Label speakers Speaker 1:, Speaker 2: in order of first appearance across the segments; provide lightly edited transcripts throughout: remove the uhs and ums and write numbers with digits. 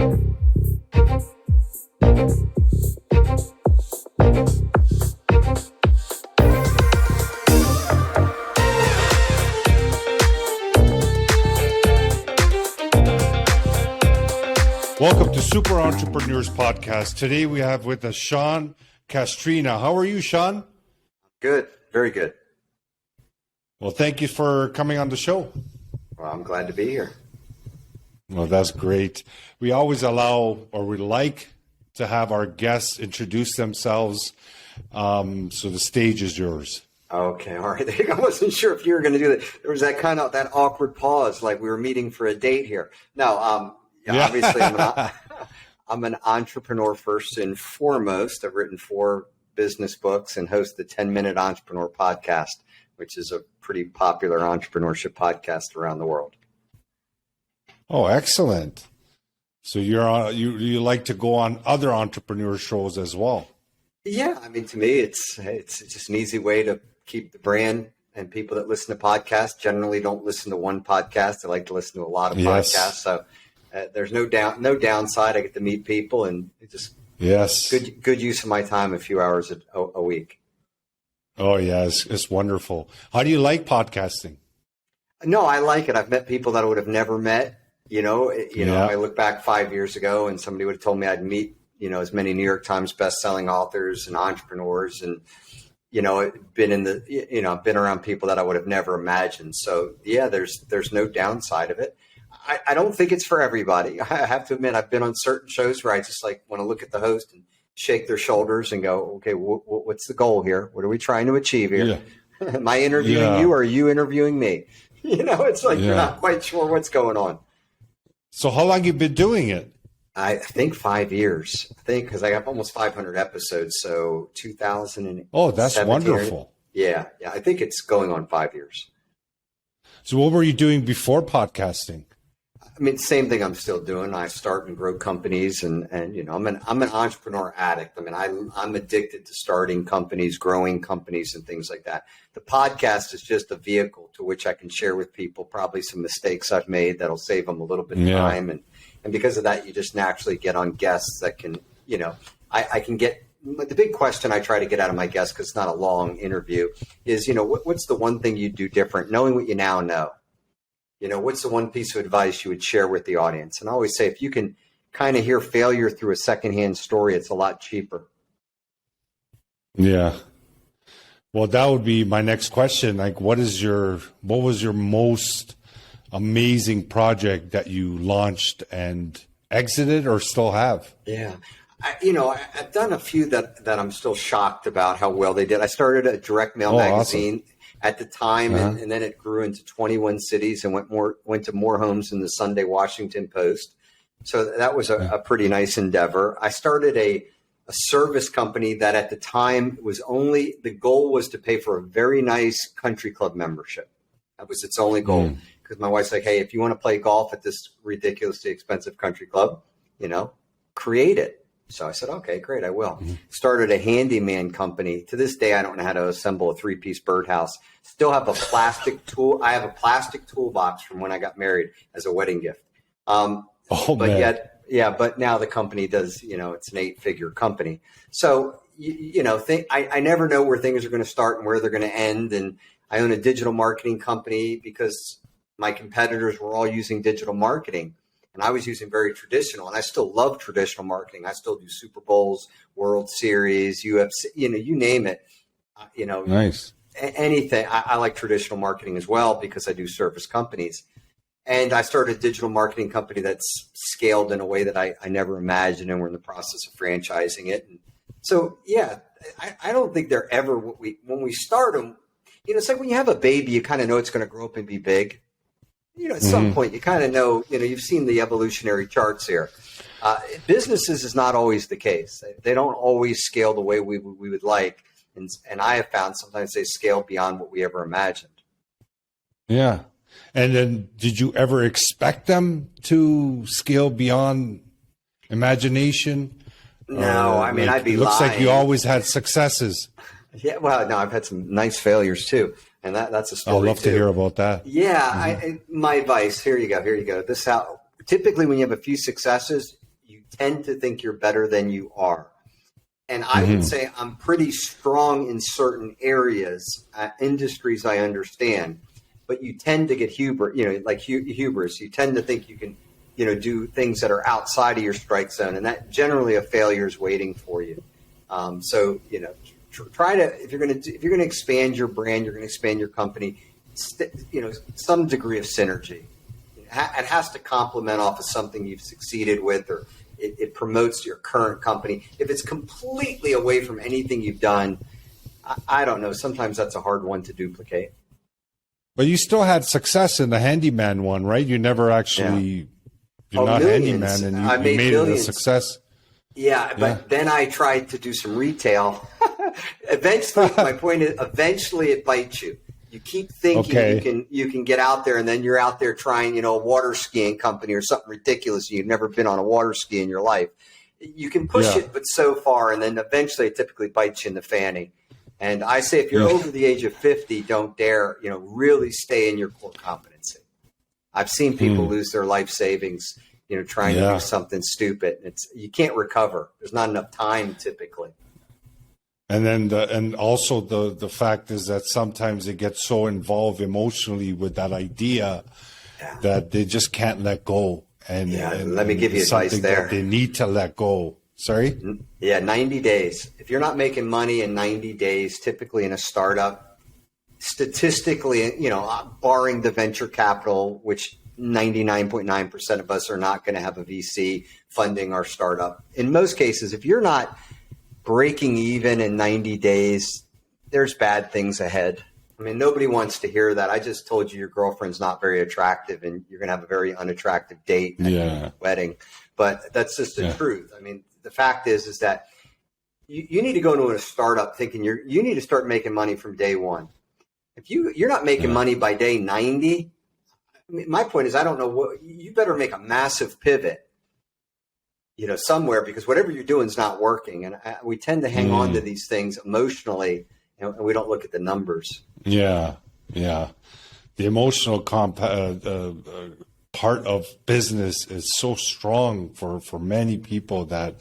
Speaker 1: Welcome to Super Entrepreneurs Podcast. Today we have with us Sean Castrina. How are you, Sean?
Speaker 2: Good. Very good.
Speaker 1: Well, thank you for coming on the show.
Speaker 2: Well, I'm glad to be here.
Speaker 1: Well, that's great. We always allow, or we like to have our guests introduce themselves. So the stage is yours.
Speaker 2: Okay. All right. I wasn't sure if you were going to do that. There was that kind of that awkward pause, like we were meeting for a date here. No, obviously I'm an entrepreneur first and foremost. I've written 4 business books and host the 10-Minute Entrepreneur Podcast, which is a pretty popular entrepreneurship podcast around the world.
Speaker 1: Oh, excellent. So you like to go on other entrepreneur shows as well.
Speaker 2: Yeah. I mean, to me, it's just an easy way to keep the brand, and people that listen to podcasts generally don't listen to one podcast. They like to listen to a lot of podcasts. So there's no downside. I get to meet people, and it's just good use of my time, a few hours a week.
Speaker 1: Oh, yeah, it's wonderful. How do you like podcasting?
Speaker 2: No, I like it. I've met people that I would have never met. I look back 5 years ago, and somebody would have told me I'd meet, as many New York Times best-selling authors and entrepreneurs, and been around people that I would have never imagined. So yeah, there's no downside of it. I don't think it's for everybody. I have to admit, I've been on certain shows where I just want to look at the host and shake their shoulders and go, okay, what's the goal here? What are we trying to achieve here? Yeah. Am I interviewing you, or are you interviewing me? It's like you're not quite sure what's going on.
Speaker 1: So how long have you been doing it?
Speaker 2: I think 5 years. Because I have almost 500 episodes. So 2000.
Speaker 1: Oh, that's wonderful.
Speaker 2: Yeah. I think it's going on 5 years.
Speaker 1: So what were you doing before podcasting?
Speaker 2: I mean, same thing I'm still doing. I start and grow companies, and I'm an entrepreneur addict. I mean, I'm addicted to starting companies, growing companies, and things like that. The podcast is just a vehicle to which I can share with people probably some mistakes I've made that'll save them a little bit of time. And because of that, you just naturally get on guests that can, I can get. The big question I try to get out of my guests, because it's not a long interview, is, what's the one thing you do different, knowing what you now know? What's the one piece of advice you would share with the audience? And I always say, if you can kind of hear failure through a secondhand story, it's a lot cheaper.
Speaker 1: Yeah. Well, that would be my next question. What was your most amazing project that you launched and exited or still have?
Speaker 2: Yeah. I've done a few that I'm still shocked about how well they did. I started a direct mail magazine. Awesome. At the time, and then it grew into 21 cities and went to more homes than the Sunday Washington Post. So that was a pretty nice endeavor. I started a service company that at the time the goal was to pay for a very nice country club membership. That was its only goal. Because my wife's like, hey, if you want to play golf at this ridiculously expensive country club, create it. So I said, okay, great, I will. Started a handyman company. To this day, I don't know how to assemble a 3-piece birdhouse. Still have a plastic tool. I have a plastic toolbox from when I got married as a wedding gift. But now the company does, it's an 8-figure company. So, I never know where things are going to start and where they're going to end. And I own a digital marketing company because my competitors were all using digital marketing. And I was using very traditional, and I still love traditional marketing. I still do Super Bowls, World Series, UFC, you name it.
Speaker 1: Nice.
Speaker 2: Anything. I like traditional marketing as well because I do service companies. And I started a digital marketing company that's scaled in a way that I never imagined, and we're in the process of franchising it. And so, yeah, I don't think they're ever when we start them. It's like when you have a baby, you kind of know it's going to grow up and be big. At some point, you kind of know, you've seen the evolutionary charts here. Businesses is not always the case. They don't always scale the way we would like. And I have found sometimes they scale beyond what we ever imagined. Yeah.
Speaker 1: And then did you ever expect them to scale beyond imagination?
Speaker 2: No, I mean, I'd be lying.
Speaker 1: Looks like you always had successes.
Speaker 2: Yeah, well, no, I've had some nice failures too. And that's a story.
Speaker 1: I'd love to hear about that.
Speaker 2: Yeah. My advice, here you go. This how typically when you have a few successes, you tend to think you're better than you are. And I would say I'm pretty strong in certain areas, industries I understand, but you tend to get hubris. You tend to think you can, do things that are outside of your strike zone, and that generally a failure is waiting for you. Try to, if you're going to expand your brand, you're going to expand your company, some degree of synergy. It has to complement off of something you've succeeded with, or it promotes your current company. If it's completely away from anything you've done, I don't know. Sometimes that's a hard one to duplicate.
Speaker 1: But you still had success in the handyman one, right? You never actually, you're not
Speaker 2: millions.
Speaker 1: handyman, and you made it a success.
Speaker 2: Yeah, but then I tried to do some retail. Eventually, my point is, eventually it bites you. You keep thinking you can get out there, and then you're out there trying, a water skiing company or something ridiculous. You've never been on a water ski in your life. You can push it, but so far, and then eventually it typically bites you in the fanny. And I say, if you're over the age of 50, don't dare, really stay in your core competency. I've seen people lose their life savings, trying to do something stupid. You can't recover. There's not enough time typically.
Speaker 1: And then, and also the fact is that sometimes they get so involved emotionally with that idea that they just can't let go. And
Speaker 2: let me give you advice there.
Speaker 1: They need to let go. Sorry?
Speaker 2: Yeah, 90 days. If you're not making money in 90 days, typically in a startup, statistically, barring the venture capital, which 99.9% of us are not going to have a VC funding our startup. In most cases, if you're not breaking even in 90 days, there's bad things ahead. I mean, nobody wants to hear that. I just told you your girlfriend's not very attractive and you're going to have a very unattractive date at your wedding. But that's just the truth. I mean, the fact is that you need to go into a startup thinking you need to start making money from day one. If you're not making money by day 90, I mean, my point is, I don't know what, you better make a massive pivot, somewhere, because whatever you're doing is not working. And we tend to hang on to these things emotionally, and we don't look at the numbers. Yeah.
Speaker 1: The emotional part of business is so strong for many people that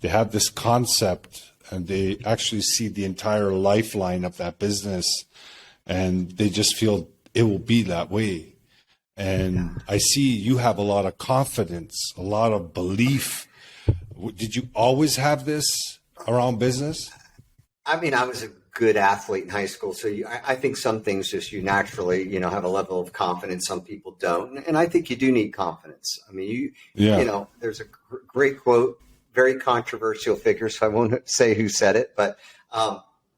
Speaker 1: they have this concept and they actually see the entire lifeline of that business and they just feel it will be that way. And I see you have a lot of confidence, a lot of belief. Did you always have this around business?
Speaker 2: I mean, I was a good athlete in high school. So I think some things just you naturally, have a level of confidence. Some people don't. And I think you do need confidence. I mean, there's a great quote, very controversial figure. So I won't say who said it, but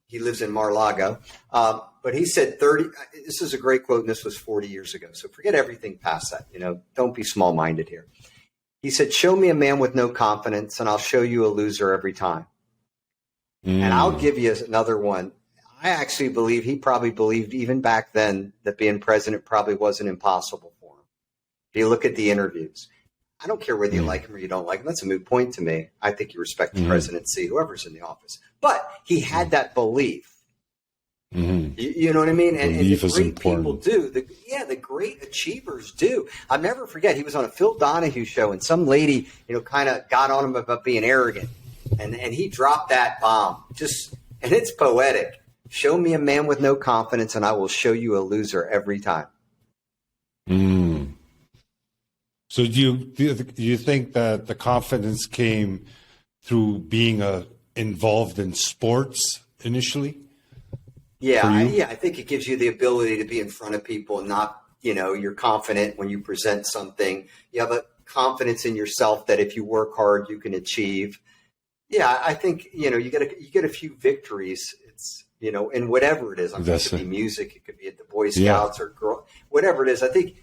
Speaker 2: he lives in Mar-a-Lago. But he said this is a great quote, and this was 40 years ago. So forget everything past that. Don't be small-minded here. He said, show me a man with no confidence, and I'll show you a loser every time. And I'll give you another one. I actually believe he probably believed even back then that being president probably wasn't impossible for him. If you look at the interviews, I don't care whether you like him or you don't like him. That's a moot point to me. I think you respect the presidency, whoever's in the office. But he had that belief. You know what I mean? And the great people do. The great achievers do. I'll never forget, he was on a Phil Donahue show, and some lady, kind of got on him about being arrogant. And he dropped that bomb. And it's poetic. Show me a man with no confidence, and I will show you a loser every time.
Speaker 1: So do you think that the confidence came through being involved in sports initially?
Speaker 2: I think it gives you the ability to be in front of people and not, you're confident when you present something. You have a confidence in yourself that if you work hard, you can achieve. Yeah, I think, you get a few victories. It's, in whatever it is. I mean, it could be music, it could be at the Boy Scouts or whatever it is. I think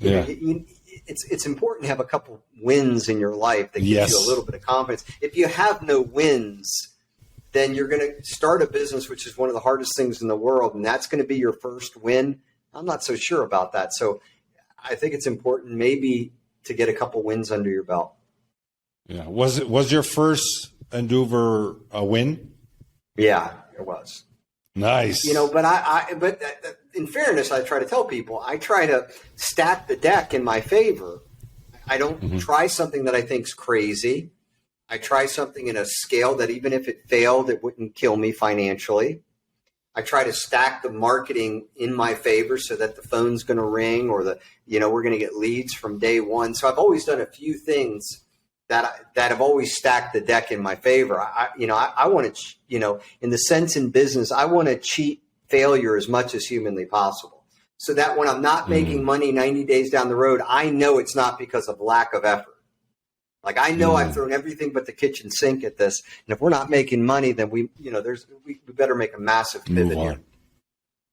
Speaker 2: it's important to have a couple wins in your life that gives you a little bit of confidence. If you have no wins, then you're going to start a business, which is one of the hardest things in the world, and that's going to be your first win. I'm not so sure about that. So I think it's important maybe to get a couple wins under your belt.
Speaker 1: Yeah. Was your first endeavor a win?
Speaker 2: Yeah, it was.
Speaker 1: Nice.
Speaker 2: But in fairness, I try to tell people, I try to stack the deck in my favor. I don't try something that I think's crazy. I try something in a scale that even if it failed, it wouldn't kill me financially. I try to stack the marketing in my favor so that the phone's going to ring or we're going to get leads from day one. So I've always done a few things that have always stacked the deck in my favor. I want to, in the sense in business, I want to cheat failure as much as humanly possible so that when I'm not making money 90 days down the road, I know it's not because of lack of effort. Like I know I've thrown everything but the kitchen sink at this, and if we're not making money, then we better make a massive pivot here.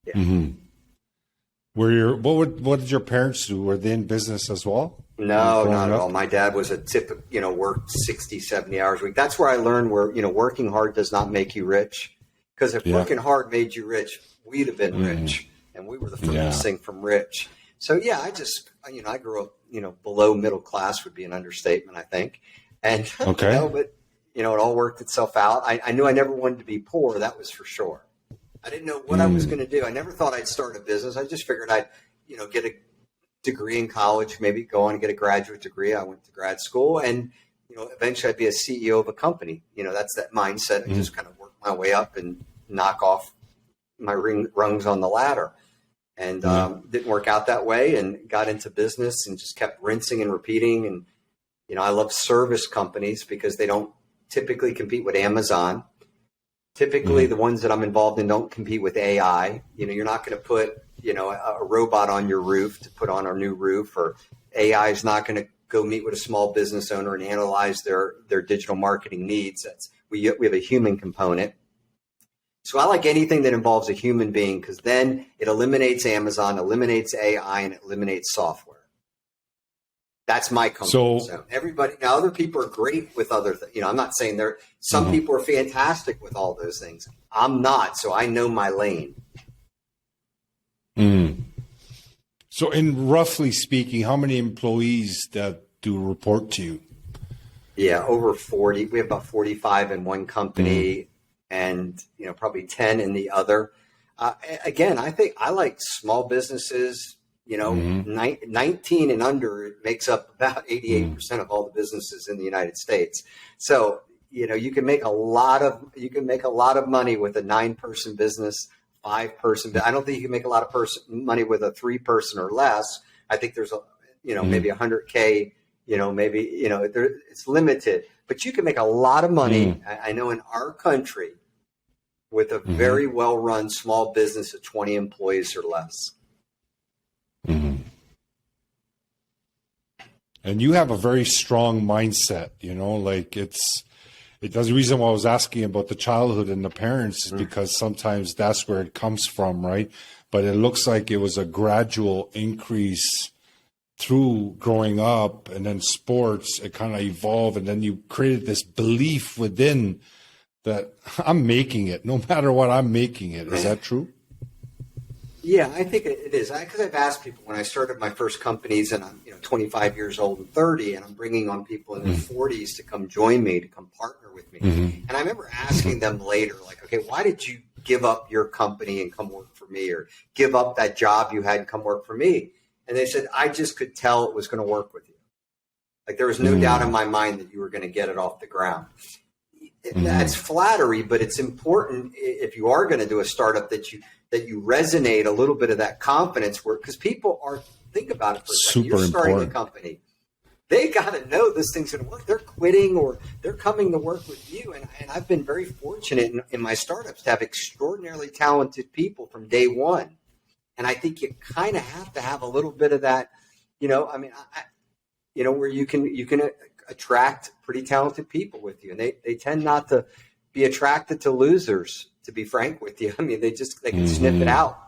Speaker 2: Yeah.
Speaker 1: What did your parents do? Were they in business as well?
Speaker 2: No, not at all. My dad was a worked 60, 70 hours a week. That's where I learned working hard does not make you rich. Because if working hard made you rich, we'd have been rich, and we were the furthest thing from rich. So I grew up, below middle class would be an understatement, I think. And, but it all worked itself out. I knew I never wanted to be poor. That was for sure. I didn't know what I was going to do. I never thought I'd start a business. I just figured I'd, get a degree in college, maybe go on and get a graduate degree. I went to grad school and, eventually I'd be a CEO of a company. That's that mindset. I just kind of work my way up and knock off my rungs on the ladder. And didn't work out that way and got into business and just kept rinsing and repeating. And, I love service companies because they don't typically compete with Amazon. Typically, the ones that I'm involved in don't compete with AI. You're not going to put, a robot on your roof to put on our new roof, or AI is not going to go meet with a small business owner and analyze their digital marketing needs. We have a human component. So I like anything that involves a human being because then it eliminates Amazon, eliminates AI, and it eliminates software. That's my comfort zone. Now other people are great with other things. I'm not saying some people are fantastic with all those things. I'm not, so I know my lane.
Speaker 1: So in roughly speaking, how many employees that do report to you?
Speaker 2: Yeah, over 40. We have about 45 in one company. And probably 10 in the other. Again, I think I like small businesses. 19 and under, it makes up about 88% of all the businesses in the United States. So you can make a lot of money with a 9-person business, 5-person. I don't think you can make a lot of money with a 3-person or less. I think there's maybe 100K. It's limited, but you can make a lot of money. I know in our country, with a very well-run small business of 20 employees or less.
Speaker 1: And you have a very strong mindset, the reason why I was asking about the childhood and the parents is because sometimes that's where it comes from, right? But it looks like it was a gradual increase through growing up, and then sports, it kind of evolved, and then you created this belief within that I'm making it, no matter what, I'm making it. Is that true?
Speaker 2: Yeah, I think it is. Because I've asked people when I started my first companies, and I'm 25 years old and 30, and I'm bringing on people in their 40s to come join me, to come partner with me. And I remember asking them later, like, okay, why did you give up your company and come work for me, or give up that job you had and come work for me? And they said, I just could tell it was going to work with you. Like there was no doubt in my mind that you were going to get it off the ground. That's flattery, but it's important if you are going to do a startup that you resonate a little bit of that confidence work, because people are, think about it for a second. You're starting a company. They got to know this thing's going to work. They're quitting or they're coming to work with you. And I've been very fortunate in my startups to have extraordinarily talented people from day one. And I think you kind of have to have a little bit of that, where you can attract pretty talented people with you. And they tend not to be attracted to losers, to be frank with you. I mean, they can sniff it out.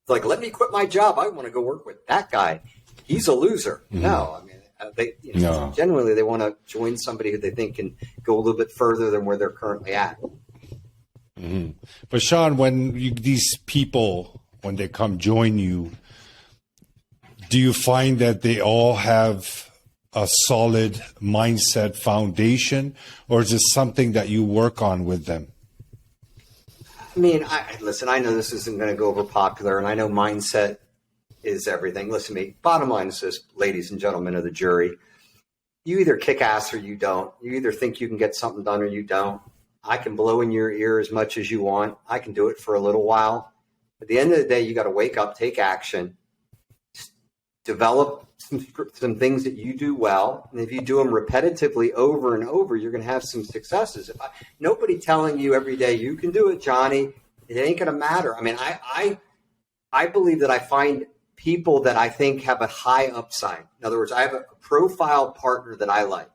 Speaker 2: It's like, let me quit my job. I want to go work with that guy. He's a loser. No, I mean, generally they want to join somebody who they think can go a little bit further than where they're currently at.
Speaker 1: But Sean, when these people, when they come join you, do you find that they all have a solid mindset foundation, or is it something that you work on with them?
Speaker 2: I mean, listen, I know this isn't going to go over popular, and I know mindset is everything. Listen to me. Bottom line is this, ladies and gentlemen of the jury. you either kick ass or you don't. You either think you can get something done or you don't. I can blow in your ear as much as you want. I can do it for a little while. At the end of the day, you got to wake up, take action, develop some things that you do well. And if you do them repetitively over and over, you're going to have some successes. Nobody telling you every day, you can do it, Johnny, it ain't going to matter. I mean, I believe that I find people that I think have a high upside. In other words, I have a profile partner that I like.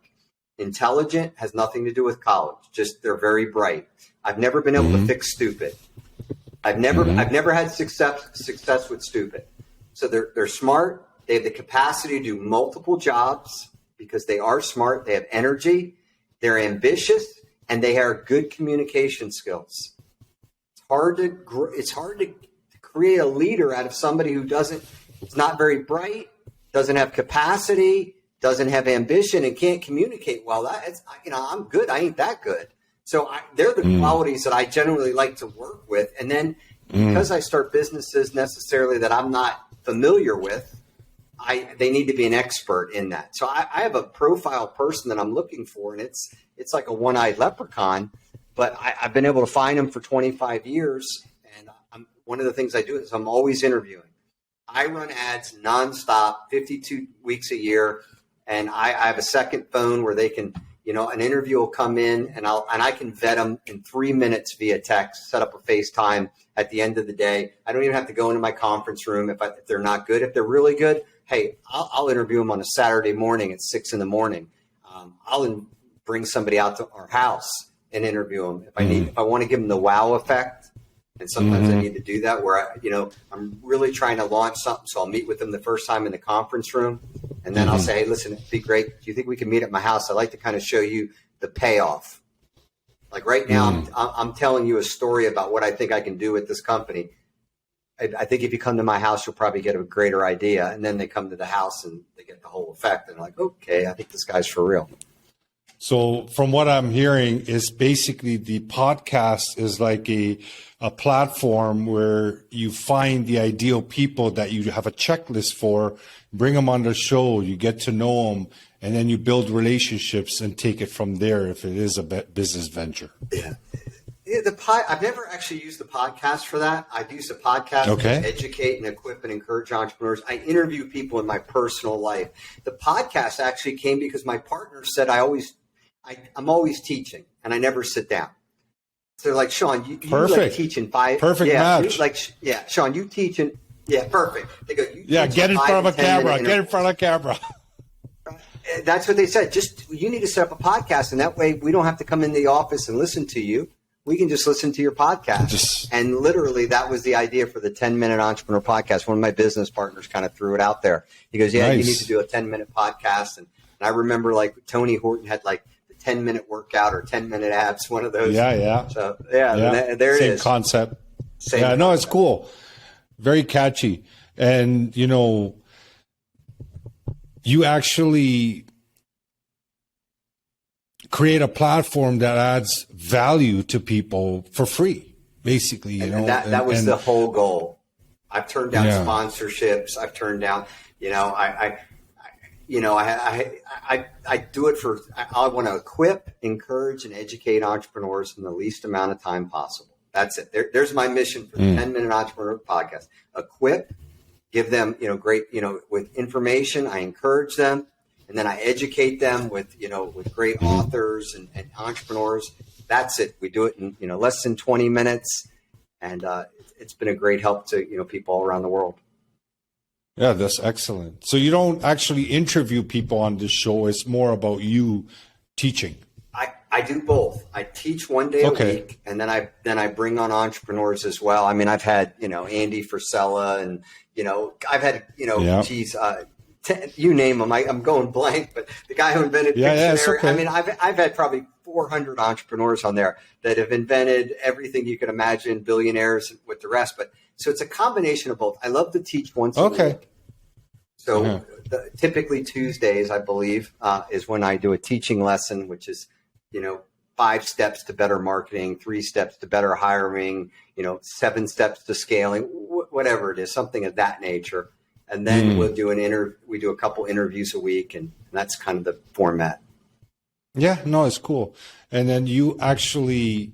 Speaker 2: Intelligent, has nothing to do with college. Just they're very bright. I've never been able to fix stupid. I've never had success with stupid. So they're smart. They have the capacity to do multiple jobs because they are smart. They have energy. They're ambitious, and they have good communication skills. It's hard to create a leader out of somebody who it's not very bright, doesn't have capacity, doesn't have ambition, and can't communicate well. I'm good. I ain't that good. So they're the qualities that I generally like to work with. And then because I start businesses necessarily that I'm not familiar with, they need to be an expert in that. So I have a profile person that I'm looking for, and it's like a one-eyed leprechaun, but I've been able to find them for 25 years. And one of the things I do is I'm always interviewing. I run ads nonstop, 52 weeks a year. And I have a second phone where they can, an interview will come in and I can vet them in 3 minutes via text, set up a FaceTime at the end of the day. I don't even have to go into my conference room if they're not good. If they're really good, hey, I'll interview them on a Saturday morning at 6 a.m. I'll bring somebody out to our house and interview them if I want to give them the wow effect. And sometimes I need to do that where I'm really trying to launch something. So I'll meet with them the first time in the conference room. And then I'll say, hey, listen, it'd be great. Do you think we can meet at my house? I'd like to kind of show you the payoff. Like right now, I'm telling you a story about what I think I can do with this company. I think if you come to my house, you'll probably get a greater idea. And then they come to the house and they get the whole effect. And they're like, okay, I think this guy's for real.
Speaker 1: So from what I'm hearing is basically the podcast is like a platform where you find the ideal people that you have a checklist for, bring them on the show, you get to know them, and then you build relationships and take it from there if it is a business venture.
Speaker 2: Yeah. I've never actually used the podcast for that. I've used the podcast to educate and equip and encourage entrepreneurs. I interview people in my personal life. The podcast actually came because my partner said I'm always teaching and I never sit down. So they're like, Sean, you like teaching five.
Speaker 1: Perfect match.
Speaker 2: Sean, you teaching. Yeah, perfect. They go,
Speaker 1: get in front of a camera. Get in front of a camera.
Speaker 2: That's what they said. You need to set up a podcast. And that way we don't have to come in the office and listen to you. We can just listen to your podcast. And literally that was the idea for the 10-minute entrepreneur podcast. One of my business partners kind of threw it out there. He goes, you need to do a 10-minute podcast. And I remember like Tony Horton had like the 10-minute workout or 10-minute abs, one of those.
Speaker 1: Yeah.
Speaker 2: So there it is.
Speaker 1: Same concept. No, it's cool. Very catchy. And, you actually create a platform that adds value to people for free, basically.
Speaker 2: That was the whole goal. I've turned down sponsorships. I've turned down, I do it for, I want to equip, encourage, and educate entrepreneurs in the least amount of time possible. That's it. There's my mission for the 10-minute entrepreneur podcast. Equip, give them, great, with information. I encourage them. And then I educate them with great authors and entrepreneurs. That's it. We do it in, less than 20 minutes. And it's been a great help to, people all around the world.
Speaker 1: Yeah, that's excellent. So you don't actually interview people on this show. It's more about you teaching.
Speaker 2: I do both. I teach one day a week, and then I bring on entrepreneurs as well. I mean, I've had, Andy Frisella and, I've had, you name them. I'm going blank, but the guy who invented Pictionary. I mean, I've had probably 400 entrepreneurs on there that have invented everything you can imagine, billionaires with the rest. But so it's a combination of both. I love to teach once a week. So typically Tuesdays, I believe, is when I do a teaching lesson, which is, 5 steps to better marketing, 3 steps to better hiring, 7 steps to scaling, whatever it is, something of that nature. and then we do a couple interviews a week, and that's kind of the format.
Speaker 1: Yeah, no, it's cool. And then you actually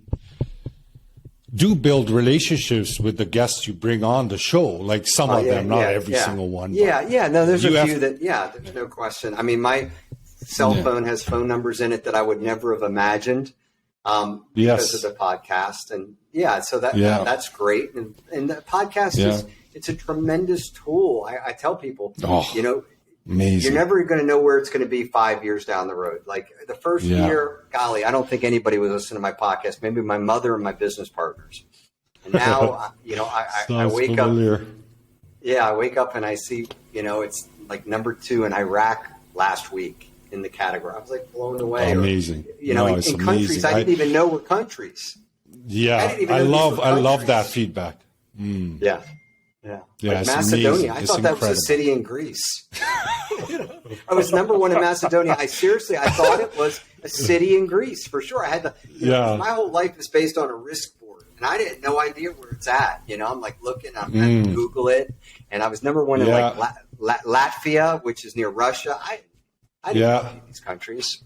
Speaker 1: do build relationships with the guests you bring on the show, like some of them, not every single one.
Speaker 2: Yeah. No, there's a few that, there's no question. I mean, my cell phone has phone numbers in it that I would never have imagined because of the podcast. And so that's great. And the podcast it's a tremendous tool. I tell people, amazing. You're never going to know where it's going to be 5 years down the road. Like the first year, golly, I don't think anybody was listening to my podcast. Maybe my mother and my business partners. And now, I wake up. Yeah, I wake up and I see, it's like number 2 in Iraq last week in the category. I was like blown away.
Speaker 1: Amazing.
Speaker 2: In countries, I didn't even know were countries.
Speaker 1: Yeah, I love that feedback. Mm.
Speaker 2: Yeah. Like Macedonia. I thought that was a city in Greece. I was number 1 in Macedonia. I thought it was a city in Greece for sure. I had to. My whole life is based on a risk board, and I had no idea where it's at. I'm like looking. I'm going to Google it, and I was number 1 in Latvia, which is near Russia. I didn't know any of these countries.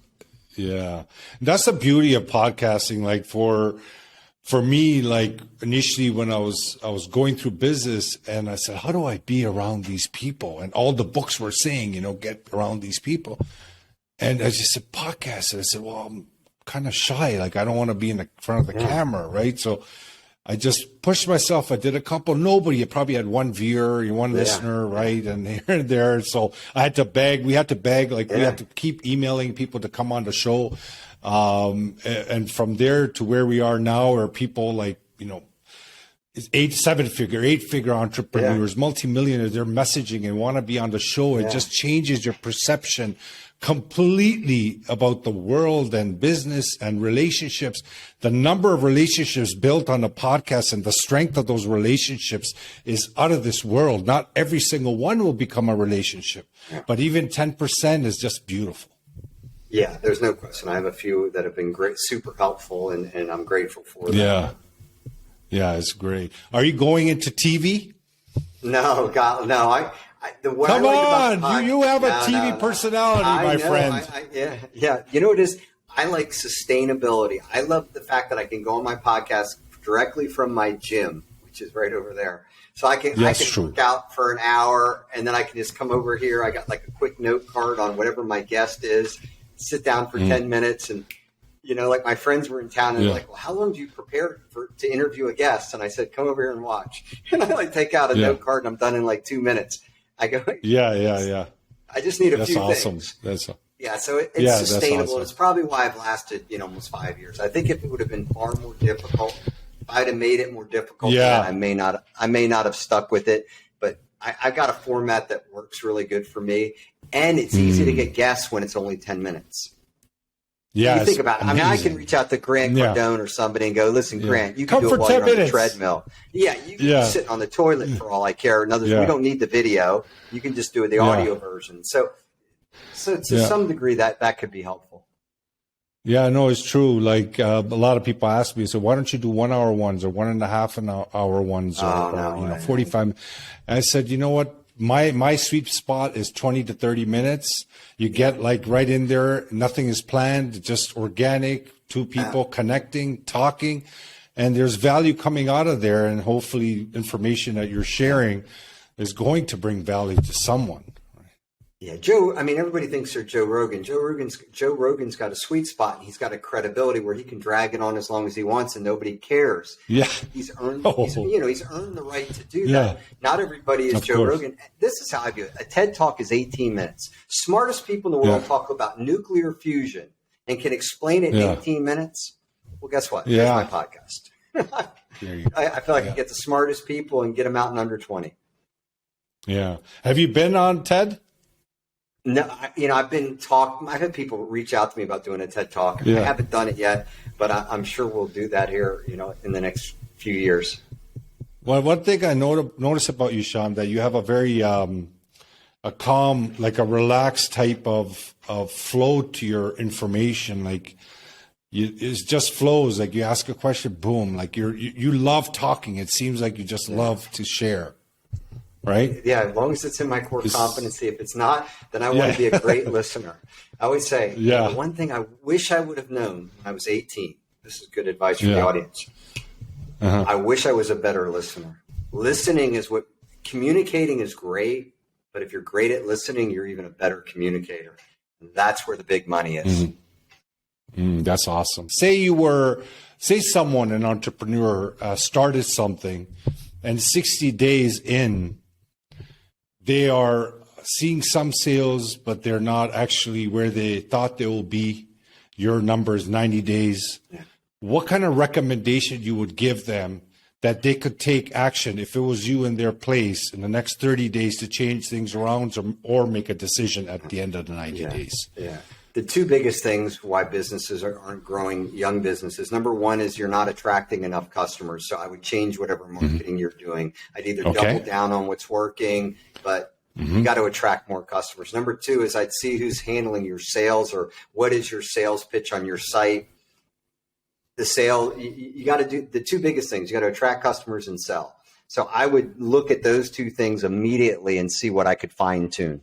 Speaker 1: Yeah, that's the beauty of podcasting. Like for me, like initially when I was going through business, and I said, how do I be around these people? And all the books were saying, get around these people. And I just said, podcast. And I said, well, I'm kind of shy. Like I don't want to be in the front of the camera, right? So I just pushed myself. I did a couple. Nobody, you probably had one viewer, one listener, right? And here and there. So I had to beg. We had to beg. Like we had to keep emailing people to come on the show. And from there to where we are now are people like, it's 8-figure entrepreneurs, multimillionaires, they're messaging and want to be on the show. It just changes your perception completely about the world and business and relationships. The number of relationships built on the podcast and the strength of those relationships is out of this world. Not every single one will become a relationship, but even 10% is just beautiful.
Speaker 2: Yeah, there's no question. I have a few that have been great, super helpful, and I'm grateful for them. Yeah, it's great.
Speaker 1: Are you going into TV?
Speaker 2: No, God, no.
Speaker 1: Come on, you have a TV personality, my friend.
Speaker 2: Yeah. You know what it is? I like sustainability. I love the fact that I can go on my podcast directly from my gym, which is right over there. So I can work out for an hour, and then I can just come over here. I got like a quick note card on whatever my guest is. Sit down for 10 minutes, and like my friends were in town, and they're like, well, how long do you prepare to interview a guest? And I said, come over here and watch. And I take out a note card, and I'm done in like 2 minutes. I go,
Speaker 1: yeah.
Speaker 2: I just need a few
Speaker 1: awesome.
Speaker 2: things.
Speaker 1: That's awesome.
Speaker 2: So it's sustainable. Awesome. It's probably why I've lasted, almost 5 years. I think if it would have been far more difficult, if I'd have made it more difficult, I may not have stuck with it. But I've got a format that works really good for me, and it's easy to get guests when it's only 10 minutes.
Speaker 1: Yeah,
Speaker 2: you think about it. I mean, I can reach out to Grant Cardone or somebody and go, listen, Grant, you can do it while you're on the treadmill. Yeah, you can be sitting on the toilet for all I care. In other words, we don't need the video. You can just do the audio version. So to some degree, that could be helpful.
Speaker 1: Yeah, no, it's true. Like a lot of people ask me, so why don't you do 1 hour ones or 1.5 hour ones or 45? And I said, you know what? My sweet spot is 20 to 30 minutes. You get like right in there. Nothing is planned, just organic, two people connecting, talking, and there's value coming out of there. And hopefully information that you're sharing is going to bring value to someone.
Speaker 2: Yeah, Joe. I mean, everybody thinks they're Joe Rogan. Joe Rogan's got a sweet spot. He's got a credibility where he can drag it on as long as he wants, and nobody cares.
Speaker 1: Yeah,
Speaker 2: he's earned. He's earned the right to do that. Not everybody is Joe Rogan. This is how I view it. A TED Talk is 18 minutes. Smartest people in the world talk about nuclear fusion and can explain it in 18 minutes. Well, guess what? Here's my podcast. I feel like I get the smartest people and get them out in under 20.
Speaker 1: Yeah. Have you been on TED?
Speaker 2: No, I've had people reach out to me about doing a TED Talk. I haven't done it yet, but I'm sure we'll do that here, in the next few years.
Speaker 1: Well, one thing I notice about you, Sean, that you have a very a calm, like a relaxed type of flow to your information. Like it just flows. Like you ask a question, boom. Like you love talking. It seems like you just love to share. right?
Speaker 2: Yeah, as long as it's in my core competency. If it's not, then I want to be a great listener. I always say, the one thing I wish I would have known when I was 18, this is good advice for the audience. I wish I was a better listener. Listening is what, communicating is great, but if you're great at listening, you're even a better communicator. And that's where the big money is.
Speaker 1: That's awesome. Say someone, an entrepreneur, started something, and 60 days in, they are seeing some sales, but they're not actually where they thought they will be. Your number is 90 days. Yeah. What kind of recommendation you would give them that they could take action if it was you in their place in the next 30 days to change things around or make a decision at the end of the 90 days?
Speaker 2: Yeah. The two biggest things why businesses aren't growing, young businesses, number one is you're not attracting enough customers. So I would change whatever marketing you're doing. I'd either double down on what's working, but you got to attract more customers. Number two is I'd see who's handling your sales, or what is your sales pitch on your site. The sale, you got to do the two biggest things. You got to attract customers and sell. So I would look at those two things immediately and see what I could fine tune.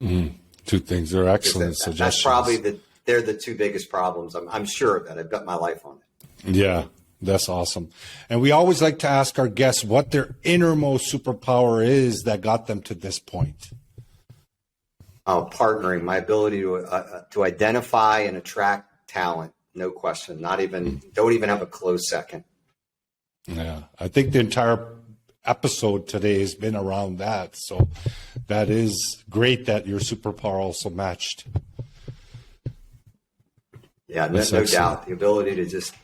Speaker 1: Two things are excellent suggestions.
Speaker 2: That's probably they're the two biggest problems. I'm sure of that. I've bet my life on it.
Speaker 1: Yeah, that's awesome. And we always like to ask our guests what their innermost superpower is that got them to this point.
Speaker 2: Partnering, my ability to identify and attract talent. No question. Don't even have a close second.
Speaker 1: Yeah. I think the entire episode today has been around that. So that is great that your superpower also matched.
Speaker 2: Yeah, no doubt. The ability to just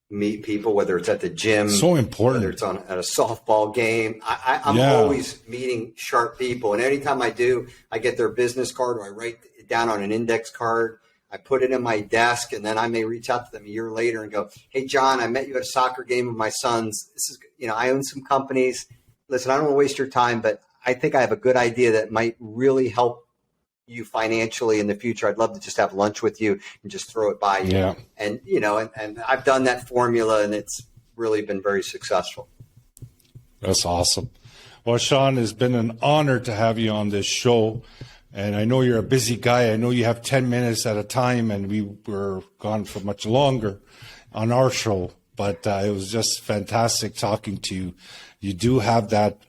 Speaker 2: meet people, whether it's at the gym,
Speaker 1: so important,
Speaker 2: whether it's at a softball game. I'm always meeting sharp people. And anytime I do, I get their business card, or I write it down on an index card. I put it in my desk, and then I may reach out to them a year later and go, "Hey, John, I met you at a soccer game with my sons. This is, I own some companies. Listen, I don't want to waste your time, but I think I have a good idea that might really help you financially in the future. I'd love to just have lunch with you and just throw it by you."
Speaker 1: Yeah.
Speaker 2: And, and I've done that formula, and it's really been very successful.
Speaker 1: That's awesome. Well, Sean, it's been an honor to have you on this show. And I know you're a busy guy. I know you have 10 minutes at a time, and we were gone for much longer on our show. But it was just fantastic talking to you. You do have that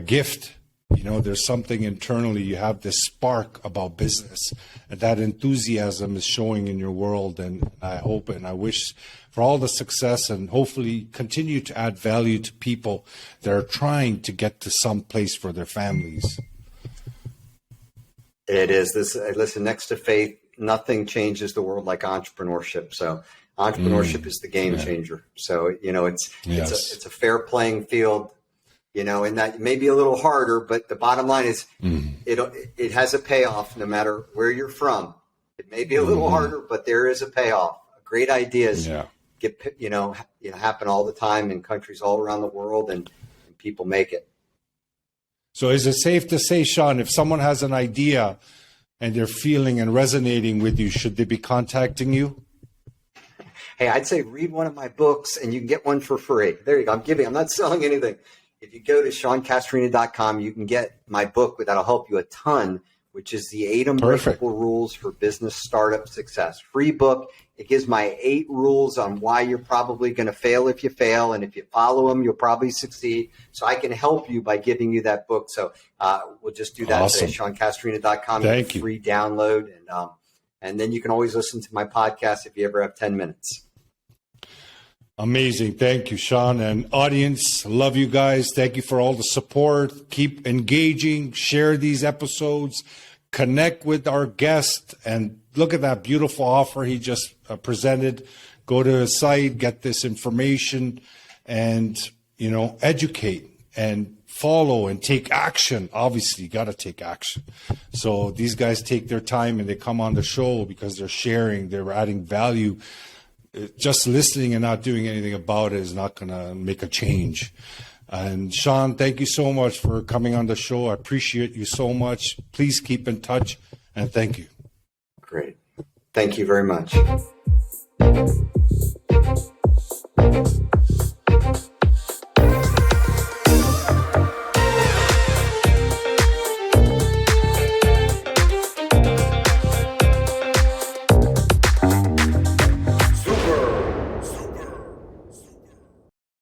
Speaker 1: gift. There's something internally. You have this spark about business, and that enthusiasm is showing in your world. And I hope and I wish for all the success, and hopefully continue to add value to people that are trying to get to some place for their families.
Speaker 2: It is. Listen, next to faith, nothing changes the world like entrepreneurship. So entrepreneurship is the game changer. So, it's a fair playing field, and that may be a little harder, but the bottom line is it has a payoff no matter where you're from. It may be a little harder, but there is a payoff. Great ideas happen all the time in countries all around the world, and people make it.
Speaker 1: So is it safe to say, Sean, if someone has an idea and they're feeling and resonating with you, should they be contacting you?
Speaker 2: Hey, I'd say read one of my books, and you can get one for free. There you go. I'm not selling anything. If you go to SeanCastrina.com, you can get my book that'll help you a ton, which is the 8 Unbreakable Rules for Business Startup Success. Free book. It gives my 8 rules on why you're probably going to fail if you fail. And if you follow them, you'll probably succeed. So I can help you by giving you that book. So we'll just do that today. SeanCastrina.com.
Speaker 1: Thank you.
Speaker 2: Free download. And then you can always listen to my podcast if you ever have 10 minutes.
Speaker 1: Amazing. Thank you, Sean. And audience, love you guys. Thank you for all the support. Keep engaging. Share these episodes. Connect with our guest. And look at that beautiful offer he just presented. Go to his site, get this information, and, educate and follow and take action. Obviously, you got to take action. So these guys take their time and they come on the show because they're sharing, they're adding value. Just listening and not doing anything about it is not going to make a change. And Sean, thank you so much for coming on the show. I appreciate you so much. Please keep in touch, and thank you.
Speaker 2: Great. Thank you very much.